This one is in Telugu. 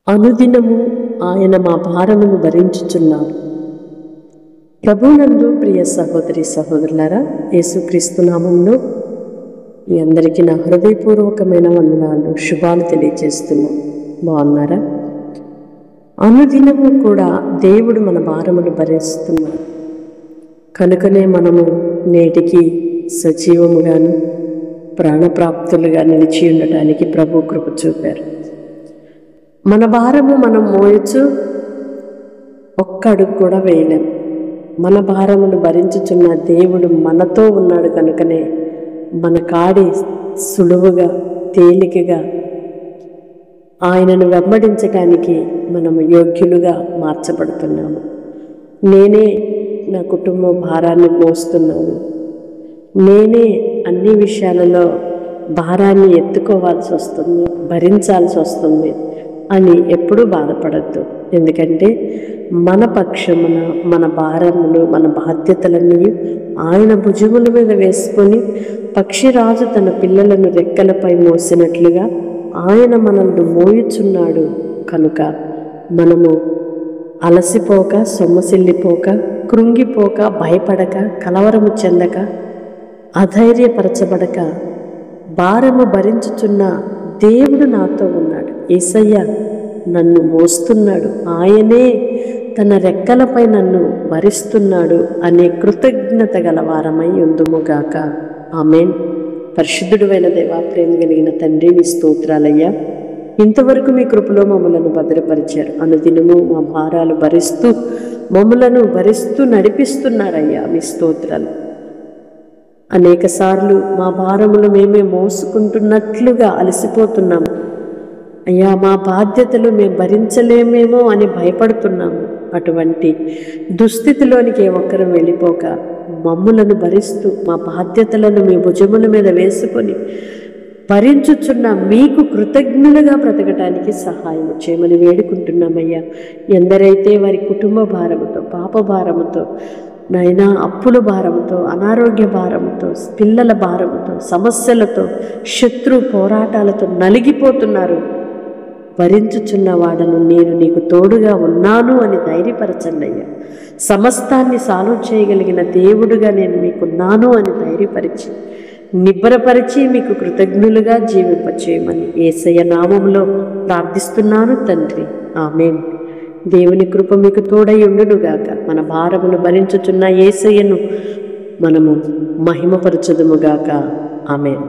అనుదినము ఆయన మా భారమును భరించుచున్నారు. ప్రభునందు ప్రియ సహోదరి సహోదరులారా, యేసుక్రీస్తు నామములో మీ అందరికీ నా హృదయపూర్వకమైన వందనాలు, శుభాలు తెలియజేస్తున్నాం. బాగున్నారా? అనుదినము కూడా దేవుడు మన భారమును భరిస్తున్నాడు. కనుకనే మనము నేటికి సజీవముగాను ప్రాణప్రాప్తులుగా నిలిచి ఉండటానికి ప్రభు కృప చూపారు. మన భారము మనం మోయచ్చు, ఒక్క అడుగు కూడా వేయలేం. మన భారమును భరించుచున్న దేవుడు మనతో ఉన్నాడు. కనుకనే మన కాడి సులువుగా తేలికగా ఆయనను వెంబడించడానికి మనము యోగ్యులుగా మార్చబడుతున్నాము. నేనే నా కుటుంబ భారాన్ని మోస్తున్నాను, నేనే అన్ని విషయాలలో భారాన్ని ఎత్తుకోవాల్సి వస్తుంది, భరించాల్సి వస్తుంది అని ఎప్పుడూ బాధపడద్దు. ఎందుకంటే మన పక్షమున మన భారములు, మన బాధ్యతలన్నీ ఆయన భుజముల మీద వేసుకొని పక్షిరాజు తన పిల్లలను రెక్కలపై మోసినట్లుగా ఆయన మనల్ని మోయుచున్నాడు. కనుక మనము అలసిపోక, సొమ్మసిల్లిపోక, కృంగిపోక, భయపడక, కలవరము చెందక, అధైర్యపరచబడక, భారము భరించుచున్న దేవుడు నాతో ఉన్నాడు, యేసయ్య నన్ను మోస్తున్నాడు, ఆయనే తన రెక్కలపై నన్ను భరిస్తున్నాడు అనే కృతజ్ఞత గల వారమై ఉందుముగాక. ఆమేన్. పరిశుద్ధుడైన దేవా, ప్రేమ కలిగిన తండ్రి, నీ స్తోత్రాలయ్యా. ఇంతవరకు మీ కృపలో మమ్మలను భద్రపరిచారు. అనుదినము మా భారాలు భరిస్తూ మమ్మలను భరిస్తూ నడిపిస్తున్నారయ్యా, మీ స్తోత్రాలు. అనేక సార్లు మా భారములు మేమే మోసుకుంటున్నట్లుగా అలసిపోతున్నాము అయ్యా. మా బాధ్యతలు మేము భరించలేమేమో అని భయపడుతున్నాము. అటువంటి దుస్థితిలోనికి ఏ ఒక్కరు వెళ్ళిపోక మమ్ములను భరిస్తూ మా బాధ్యతలను మీ భుజముల మీద వేసుకొని భరించుచున్న మీకు కృతజ్ఞులుగా బ్రతకటానికి సహాయం చేయమని వేడుకుంటున్నామయ్యా. ఎందరైతే వారి కుటుంబ భారముతో, పాప భారముతో, నైనా అప్పుల భారముతో, అనారోగ్య భారముతో, పిల్లల భారముతో, సమస్యలతో, శత్రు పోరాటాలతో నలిగిపోతున్నారు, భరించుచున్న వాడను నేను నీకు తోడుగా ఉన్నాను అని ధైర్యపరచండి అయ్యా. సమస్తాన్ని సాల్వ్ చేయగలిగిన దేవుడుగా నేను మీకున్నాను అని ధైర్యపరిచి నిబ్బరపరిచి మీకు కృతజ్ఞులుగా జీవింపచేయమని యేసయ్య నామములో ప్రార్థిస్తున్నాను తండ్రి. ఆమేన్. దేవుని కృప మీకు తోడై ఉండునుగాక. మన భారమును భరించుచున్న యేసయ్యను మనము మహిమపరచుదుముగాక. ఆమేన్.